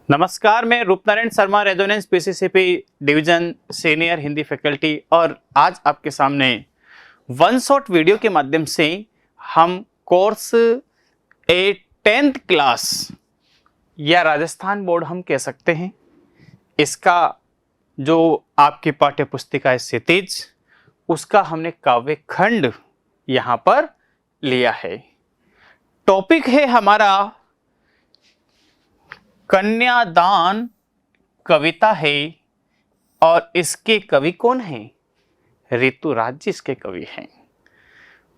नमस्कार, मैं Roopnarayan Sharma, resonance PCCP division senior Hindi faculty. और आज आपके सामने वन शॉट वीडियो के माध्यम से हम कोर्स 10th क्लास या राजस्थान बोर्ड हम कह सकते हैं, इसका जो आपकी पाठ्य पुस्तिका है क्षितिज, उसका हमने काव्य खंड यहाँ पर लिया है। टॉपिक है हमारा कन्यादान कविता है और इसके कवि कौन हैं? ऋतुराज जी इसके कवि हैं।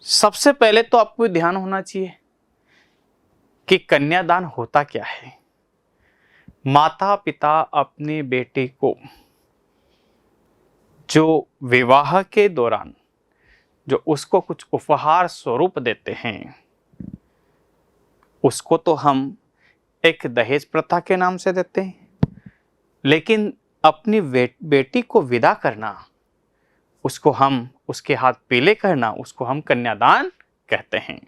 सबसे पहले तो आपको ध्यान होना चाहिए कि कन्यादान होता क्या है। माता पिता अपने बेटे को जो विवाह के दौरान जो उसको कुछ उपहार स्वरूप देते हैं, उसको तो हम एक दहेज प्रथा के नाम से देते हैं, लेकिन अपनी बेटी को विदा करना, उसको हम उसके हाथ पीले करना, उसको हम कन्यादान कहते हैं।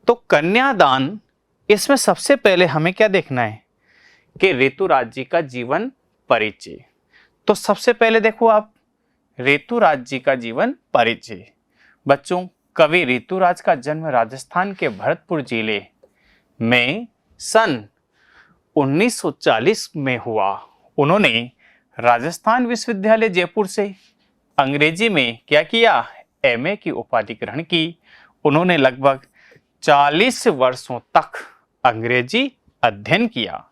तो कन्यादान, इसमें सबसे पहले हमें क्या देखना है कि ऋतुराज जी का जीवन परिचय। तो सबसे पहले देखो आप, ऋतुराज जी का जीवन परिचय। बच्चों, कवि ऋतुराज का जन्म राजस्थान के भरतपुर जिले में सन 1940 में हुआ। उन्होंने राजस्थान विश्वविद्यालय जयपुर से अंग्रेजी में क्या किया? एमए की उपाधि ग्रहण की। उन्होंने लगभग 40 वर्षों तक अंग्रेजी अध्ययन किया।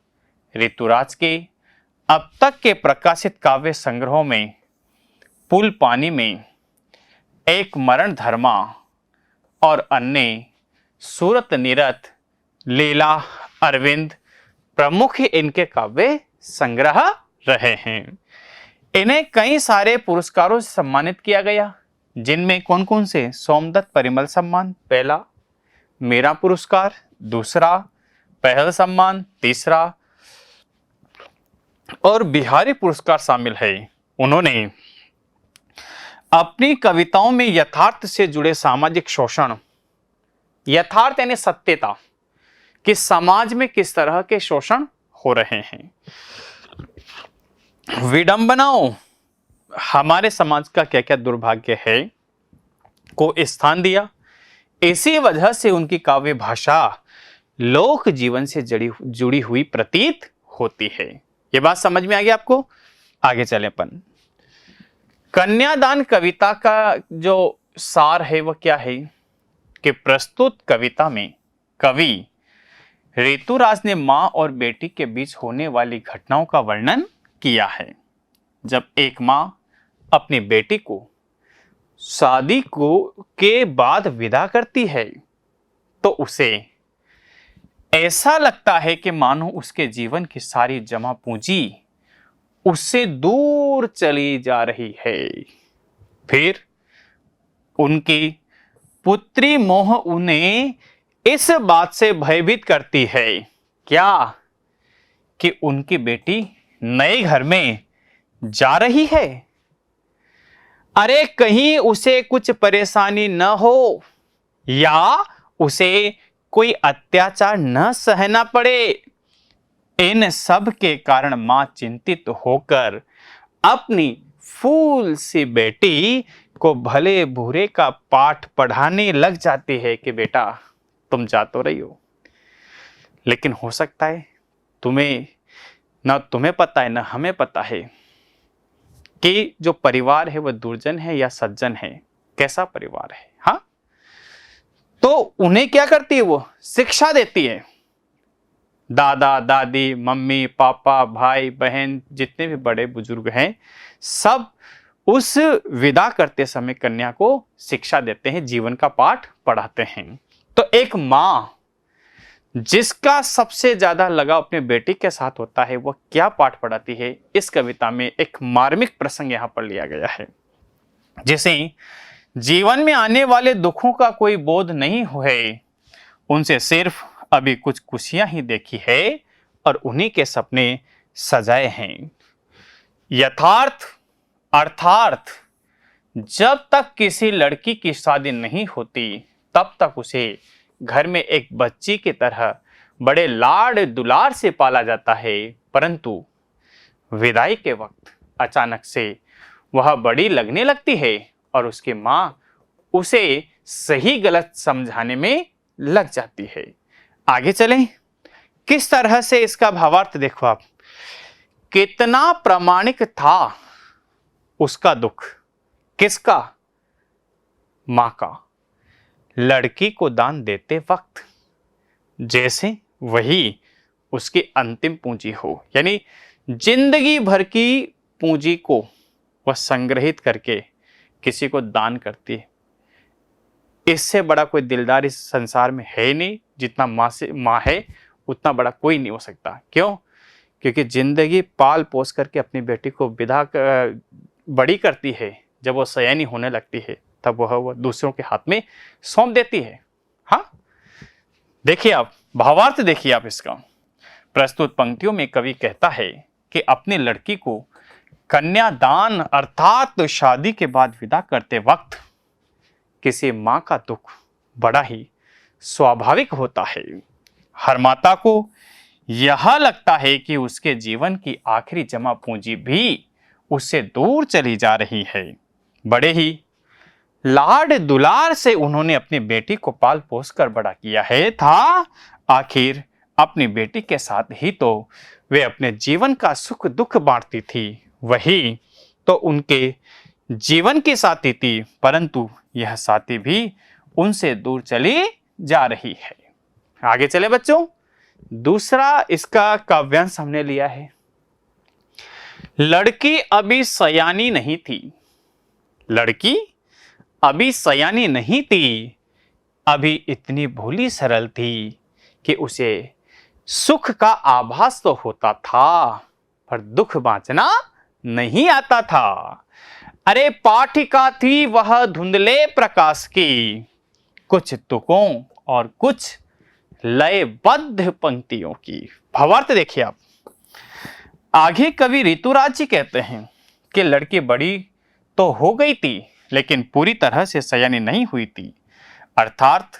ऋतुराज के अब तक के प्रकाशित काव्य संग्रहों में पुल पानी में, एक मरण धर्मा और अन्य, सूरत निरत, लीला, अरविंद प्रमुख इनके काव्य संग्रह रहे हैं। इन्हें कई सारे पुरस्कारों से सम्मानित किया गया, जिनमें कौन कौन से? सोमदत्त परिमल सम्मान पहला, मीरा पुरस्कार दूसरा, पहल सम्मान तीसरा और बिहारी पुरस्कार शामिल है। उन्होंने अपनी कविताओं में यथार्थ से जुड़े सामाजिक शोषण, यथार्थ यानी सत्यता, कि समाज में किस तरह के शोषण हो रहे हैं, विडंबनाओं, हमारे समाज का क्या क्या दुर्भाग्य है, को स्थान दिया। इसी वजह से उनकी काव्य भाषा लोक जीवन से जुड़ी हुई प्रतीत होती है। ये बात समझ में आ गई आपको? आगे चले अपन। कन्यादान कविता का जो सार है वह क्या है कि प्रस्तुत कविता में कवि ऋतुराज ने मां और बेटी के बीच होने वाली घटनाओं का वर्णन किया है। जब एक मां अपनी बेटी को शादी के बाद विदा करती है, तो उसे ऐसा लगता है कि मानो उसके जीवन की सारी जमा पूंजी उससे दूर चली जा रही है। फिर उनकी पुत्री मोह उन्हें इस बात से भयभीत करती है, क्या? कि उनकी बेटी नए घर में जा रही है। अरे कहीं उसे कुछ परेशानी न हो या उसे कोई अत्याचार न सहना पड़े। इन सब के कारण मां चिंतित होकर अपनी फूल सी बेटी को भले बुरे का पाठ पढ़ाने लग जाती है कि बेटा तुम जा तो रही हो, लेकिन हो सकता है तुम्हें पता है ना हमें पता है कि जो परिवार है वह दुर्जन है या सज्जन है, कैसा परिवार है। हाँ, तो उन्हें क्या करती है? वो शिक्षा देती है। दादा दादी, मम्मी पापा, भाई बहन, जितने भी बड़े बुजुर्ग हैं, सब उस विदा करते समय कन्या को शिक्षा देते हैं, जीवन का पाठ पढ़ाते हैं। तो एक मां जिसका सबसे ज्यादा लगाव अपने बेटी के साथ होता है, वह क्या पाठ पढ़ाती है? इस कविता में एक मार्मिक प्रसंग यहां पर लिया गया है। जैसे जीवन में आने वाले दुखों का कोई बोध नहीं है, उनसे सिर्फ अभी कुछ खुशियां ही देखी है और उन्हीं के सपने सजाए हैं। यथार्थ अर्थार्थ, जब तक किसी लड़की की शादी नहीं होती तब तक उसे घर में एक बच्ची की तरह बड़े लाड दुलार से पाला जाता है। परंतु विदाई के वक्त अचानक से वह बड़ी लगने लगती है और उसकी मां उसे सही गलत समझाने में लग जाती है। आगे चलें, किस तरह से इसका भावार्थ देखो आप। कितना प्रामाणिक था उसका दुख। किसका? मां का। लड़की को दान देते वक्त जैसे वही उसकी अंतिम पूंजी हो, यानी जिंदगी भर की पूंजी को वह संग्रहित करके किसी को दान करती है। इससे बड़ा कोई दिलदार इस संसार में है ही नहीं। जितना माँ है उतना बड़ा कोई नहीं हो सकता। क्यों? क्योंकि जिंदगी पाल पोस करके अपनी बेटी को बड़ी करती है। जब वो सयानी होने लगती है तब वह दूसरों के हाथ में सौंप देती है। हाँ, देखिए आप भावार्थ देखिए आप इसका। प्रस्तुत पंक्तियों में कवि कहता है कि अपनी लड़की को कन्यादान अर्थात शादी के बाद विदा करते वक्त किसी मां का दुख बड़ा ही स्वाभाविक होता है। हर माता को यह लगता है कि उसके जीवन की आखिरी जमा पूंजी भी उससे दूर चली जा रही है। बड़े ही लाड दुलार से उन्होंने अपनी बेटी को पाल पोस कर बड़ा किया है था। आखिर अपनी बेटी के साथ ही तो वे अपने जीवन का सुख दुख बांटती थी, वही तो उनके जीवन की साथी थी, परंतु यह साथी भी उनसे दूर चली जा रही है। आगे चले बच्चों, दूसरा इसका काव्यांश हमने लिया है। लड़की अभी सयानी नहीं थी। लड़की अभी सयानी नहीं थी, अभी इतनी भोली सरल थी कि उसे सुख का आभास तो होता था पर दुख बांचना नहीं आता था। अरे पाठिका थी वह धुंधले प्रकाश की, कुछ तुकों और कुछ लयबद्ध पंक्तियों की। भावार्थ देखिए आप। आगे कवि ऋतुराज जी कहते हैं कि लड़की बड़ी तो हो गई थी लेकिन पूरी तरह से सयानी नहीं हुई थी, अर्थात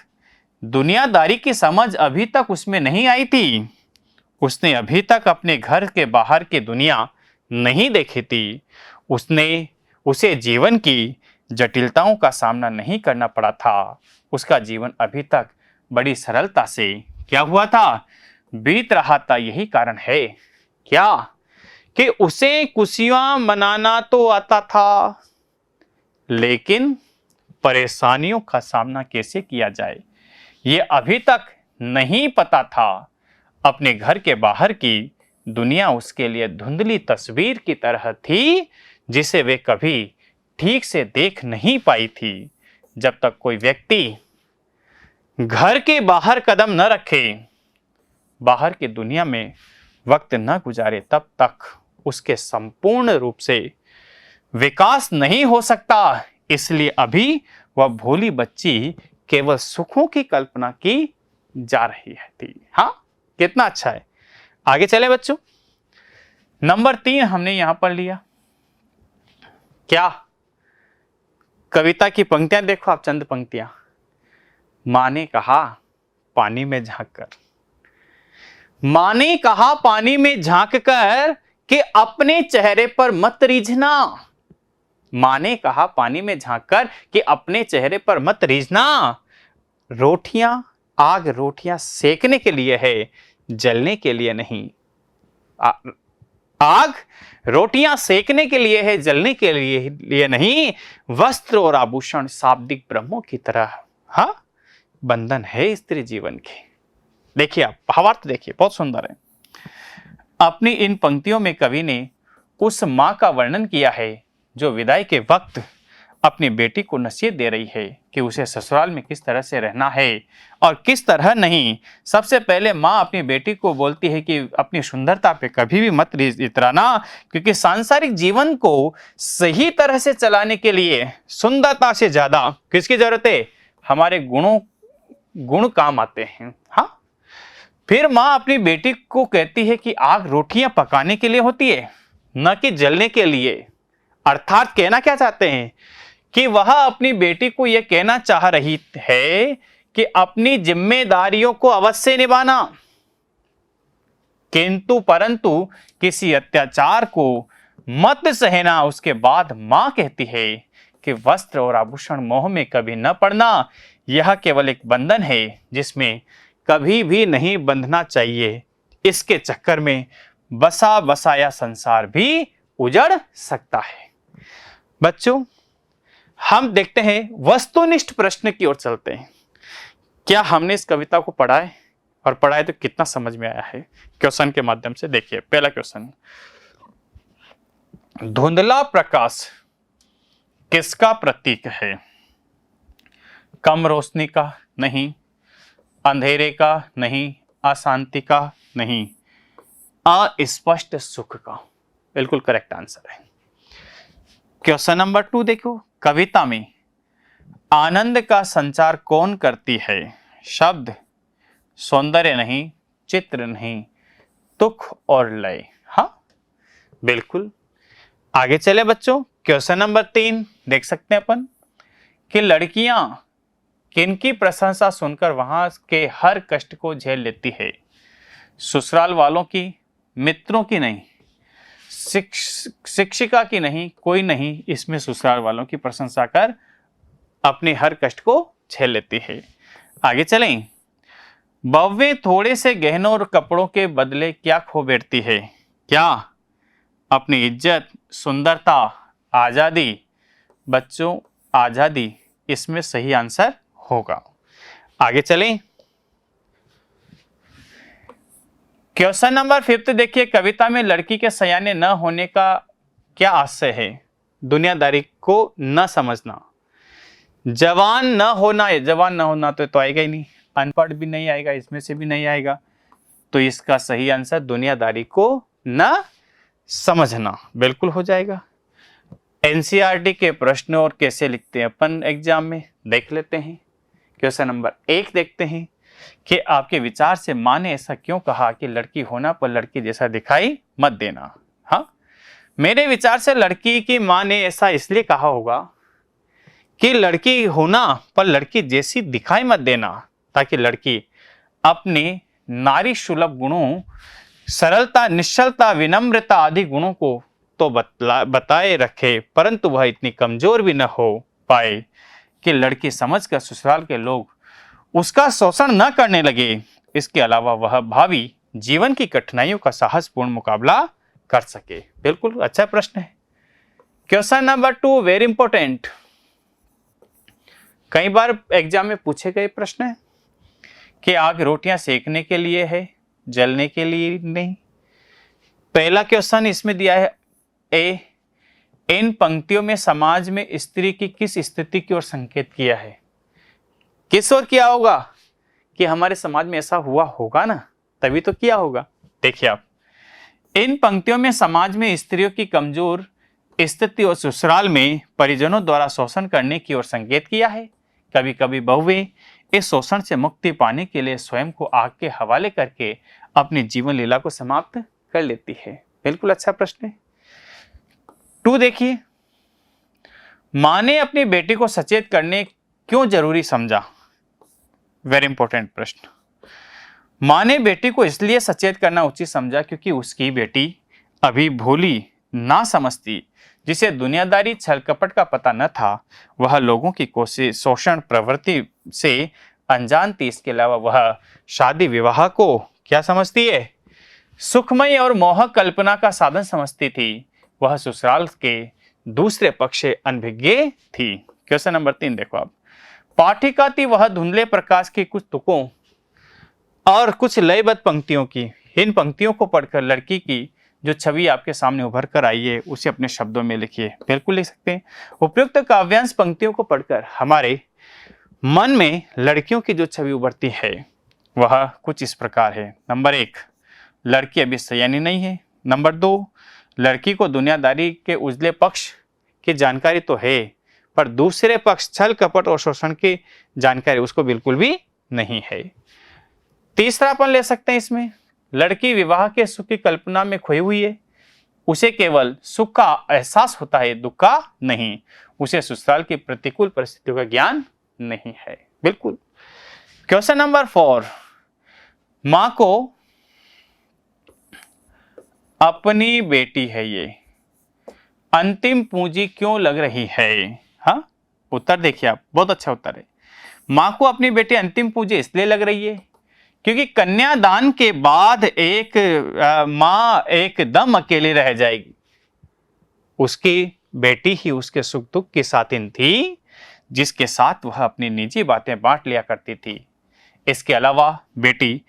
दुनियादारी की समझ अभी तक उसमें नहीं आई थी। उसने अभी तक अपने घर के बाहर की दुनिया नहीं देखी थी। उसे जीवन की जटिलताओं का सामना नहीं करना पड़ा था। उसका जीवन अभी तक बड़ी सरलता से क्या हुआ था, बीत रहा था। यही कारण है क्या कि उसे खुशियां मनाना तो आता था, लेकिन परेशानियों का सामना कैसे किया जाए ये अभी तक नहीं पता था। अपने घर के बाहर की दुनिया उसके लिए धुंधली तस्वीर की तरह थी जिसे वे कभी ठीक से देख नहीं पाई थी। जब तक कोई व्यक्ति घर के बाहर कदम न रखे, बाहर की दुनिया में वक्त न गुजारे, तब तक उसके संपूर्ण रूप से विकास नहीं हो सकता। इसलिए अभी वह भोली बच्ची केवल सुखों की कल्पना की जा रही थी। हाँ, कितना अच्छा है। आगे चले बच्चों, नंबर 3 हमने यहां पर लिया। क्या? कविता की पंक्तियां देखो आप, चंद पंक्तियां। मां ने कहा पानी में झांक कर, मां ने कहा पानी में झांक कर कि अपने चेहरे पर मत रीझना। मां ने कहा पानी में झांक कर कि अपने चेहरे पर मत रीझना। रोटियां सेकने के लिए है, जलने के लिए नहीं। आग रोटियां सेकने के लिए है, जलने के लिए नहीं। वस्त्र और आभूषण शाब्दिक ब्रह्मों की तरह हाँ बंधन है स्त्री जीवन के। देखिए आप भावार्थ देखिए, बहुत सुंदर है। अपनी इन पंक्तियों में कवि ने उस मां का वर्णन किया है जो विदाई के वक्त अपनी बेटी को नसीहत दे रही है कि उसे ससुराल में किस तरह से रहना है और किस तरह नहीं। सबसे पहले माँ अपनी बेटी को बोलती है कि अपनी सुंदरता पे कभी भी मत इतराना, क्योंकि सांसारिक जीवन को सही तरह से चलाने के लिए सुंदरता से ज्यादा किसकी जरूरत है? हमारे गुण काम आते हैं। हाँ, फिर माँ अपनी बेटी को कहती है कि आग रोटियां पकाने के लिए होती है, न कि जलने के लिए। अर्थात कहना क्या चाहते हैं कि वह अपनी बेटी को यह कहना चाह रही है कि अपनी जिम्मेदारियों को अवश्य निभाना। किंतु परंतु किसी अत्याचार को मत सहना। उसके बाद मां कहती है कि वस्त्र और आभूषण मोह में कभी न पड़ना, यह केवल एक बंधन है जिसमें कभी भी नहीं बंधना चाहिए। इसके चक्कर में बसा बसाया संसार भी उजड़ सकता है। बच्चों, हम देखते हैं वस्तुनिष्ठ प्रश्न की ओर चलते हैं। क्या हमने इस कविता को पढ़ा है, और पढ़ा है तो कितना समझ में आया है? क्वेश्चन के माध्यम से देखिए। पहला क्वेश्चन, धुंधला प्रकाश किसका प्रतीक है? कम रोशनी का नहीं, अंधेरे का नहीं, अशांति का नहीं, अस्पष्ट सुख का। बिल्कुल करेक्ट आंसर है। क्वेश्चन नंबर 2 देखो, कविता में आनंद का संचार कौन करती है? शब्द, सौंदर्य नहीं, चित्र नहीं, तुक और लय। हाँ, बिल्कुल। आगे चले बच्चों, क्वेश्चन नंबर 3 देख सकते हैं अपन कि लड़कियां किनकी प्रशंसा सुनकर वहां के हर कष्ट को झेल लेती है? ससुराल वालों की, मित्रों की नहीं, शिक्षिका की नहीं, कोई नहीं इसमें ससुराल वालों की प्रशंसा कर अपने हर कष्ट को झेल लेती है। आगे चलें, बव्वे थोड़े से गहनों और कपड़ों के बदले क्या खो बैठती है? क्या? अपनी इज्जत, सुंदरता, आजादी। बच्चों, आजादी इसमें सही आंसर होगा। आगे चलें, क्वेश्चन नंबर 5 देखिए, कविता में लड़की के सयाने न होने का क्या आशय है? दुनियादारी को न समझना। जवान न होना है, जवान न होना तो आएगा ही नहीं, अनपढ़ भी नहीं आएगा, इसमें से भी नहीं आएगा, तो इसका सही आंसर दुनियादारी को न समझना बिल्कुल हो जाएगा। एनसीईआरटी के प्रश्न और कैसे लिखते हैं अपन एग्जाम में देख लेते हैं। क्वेश्चन नंबर 1 देखते हैं कि आपके विचार से मां ने ऐसा क्यों कहा कि लड़की होना पर लड़की जैसा दिखाई मत देना? हाँ, मेरे विचार से लड़की की मां ने ऐसा इसलिए कहा होगा कि लड़की होना पर लड़की जैसी दिखाई मत देना, ताकि लड़की अपने नारी सुलभ गुणों, सरलता, निश्चलता, विनम्रता आदि गुणों को तो बताए रखे, परंतु वह इतनी कमजोर भी न हो पाए कि लड़की समझकर ससुराल के लोग उसका शोषण न करने लगे। इसके अलावा वह भावी जीवन की कठिनाइयों का साहसपूर्ण मुकाबला कर सके। बिल्कुल अच्छा प्रश्न है। क्वेश्चन नंबर 2 वेरी इंपॉर्टेंट, कई बार एग्जाम में पूछे गए प्रश्न है कि आग रोटियां सेकने के लिए है, जलने के लिए नहीं। पहला क्वेश्चन इसमें दिया है ए, इन पंक्तियों में समाज में स्त्री की किस स्थिति की ओर संकेत किया है? किस ओर किया होगा कि हमारे समाज में ऐसा हुआ होगा ना, तभी तो किया होगा। देखिए आप, इन पंक्तियों में समाज में स्त्रियों की कमजोर स्थिति और ससुराल में परिजनों द्वारा शोषण करने की ओर संकेत किया है। कभी कभी बहुएं इस शोषण से मुक्ति पाने के लिए स्वयं को आग के हवाले करके अपनी जीवन लीला को समाप्त कर लेती है। बिल्कुल अच्छा प्रश्न है। 2 देखिए, मां ने अपनी बेटी को सचेत करने क्यों जरूरी समझा? वेरी इंपॉर्टेंट प्रश्न। मां ने बेटी को इसलिए सचेत करना उचित समझा क्योंकि उसकी बेटी अभी भोली, ना समझती, जिसे दुनियादारी, छल कपट का पता न था, वह लोगों की कोशिश, शोषण प्रवृत्ति से अनजान थी। इसके अलावा वह शादी विवाह को क्या समझती है? सुखमय और मोहक कल्पना का साधन समझती थी। वह ससुराल के दूसरे पक्ष से अनभिज्ञ थी। क्वेश्चन नंबर 3 देखो आप, पाठिका थी वह धुंधले प्रकाश की कुछ तुकों और कुछ लयबद्ध पंक्तियों की। इन पंक्तियों को पढ़कर लड़की की जो छवि आपके सामने उभर कर आई है उसे अपने शब्दों में लिखिए। बिल्कुल लिख सकते हैं। उपयुक्त काव्यांश पंक्तियों को पढ़कर हमारे मन में लड़कियों की जो छवि उभरती है वह कुछ इस प्रकार है। नंबर 1, लड़की अभी सयानी नहीं है। नंबर 2, लड़की को दुनियादारी के उजले पक्ष की जानकारी तो है, पर दूसरे पक्ष छल कपट और शोषण की जानकारी उसको बिल्कुल भी नहीं है। तीसरा अपन ले सकते हैं इसमें, लड़की विवाह के सुख की कल्पना में खोई हुई है। उसे केवल सुख का एहसास होता है, दुख का नहीं। उसे ससुराल की प्रतिकूल परिस्थितियों का ज्ञान नहीं है। बिल्कुल। क्वेश्चन नंबर 4, मां को अपनी बेटी है ये, अंतिम पूंजी क्यों लग रही है? हाँ, उत्तर देखिए आप, बहुत अच्छा उत्तर है। मां को अपनी बेटी अंतिम पूंजी इसलिए लग रही है क्योंकि कन्यादान के बाद एक मां एकदम अकेली रह जाएगी। उसकी बेटी ही उसके सुख दुख की साथिन थी, जिसके साथ वह अपनी निजी बातें बांट लिया करती थी। इसके अलावा बेटी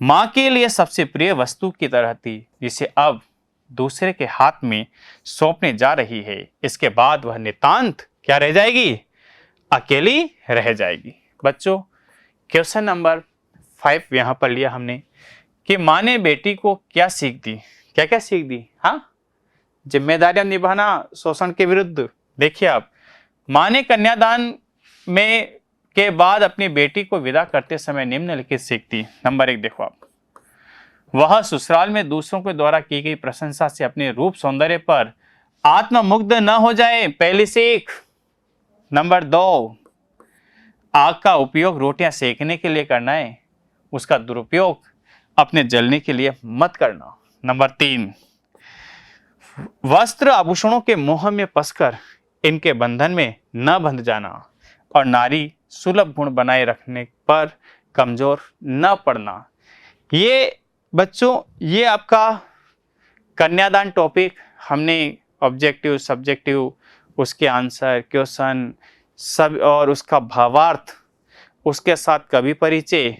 मां के लिए सबसे प्रिय वस्तु की तरह थी, जिसे अब दूसरे के हाथ में सौंपने जा रही है। इसके बाद वह नितांत क्या रह जाएगी? अकेली रह जाएगी। बच्चों, क्वेश्चन नंबर 5 यहां पर लिया हमने कि मां ने बेटी को क्या सीख दी? क्या क्या सीख दी? हाँ, जिम्मेदारियां निभाना, शोषण के विरुद्ध। देखिए आप, मां ने कन्यादान में के बाद अपनी बेटी को विदा करते समय निम्नलिखित सीख दी। नंबर 1 देखो आप, वह ससुराल में दूसरों के द्वारा की गई प्रशंसा से अपने रूप सौंदर्य पर आत्ममुग्ध न हो जाए, पहली सीख। नंबर 2, आग का उपयोग रोटियां सेकने के लिए करना है, उसका दुरुपयोग अपने जलने के लिए मत करना। नंबर 3, वस्त्र आभूषणों के मोह में फंसकर इनके बंधन में न बंध जाना और नारी सुलभ गुण बनाए रखने पर कमजोर न पड़ना। ये बच्चों, ये आपका कन्यादान टॉपिक हमने ऑब्जेक्टिव, सब्जेक्टिव, उसके आंसर, क्वेश्चन सब और उसका भावार्थ, उसके साथ कवि परिचय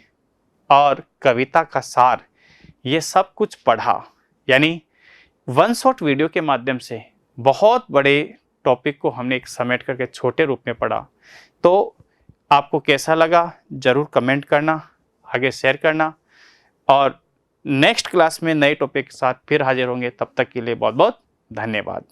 और कविता का सार, ये सब कुछ पढ़ा। यानी वन शॉट वीडियो के माध्यम से बहुत बड़े टॉपिक को हमने एक समेट करके छोटे रूप में पढ़ा। तो आपको कैसा लगा जरूर कमेंट करना, आगे शेयर करना, और नेक्स्ट क्लास में नए टॉपिक के साथ फिर हाजिर होंगे। तब तक के लिए बहुत बहुत धन्यवाद।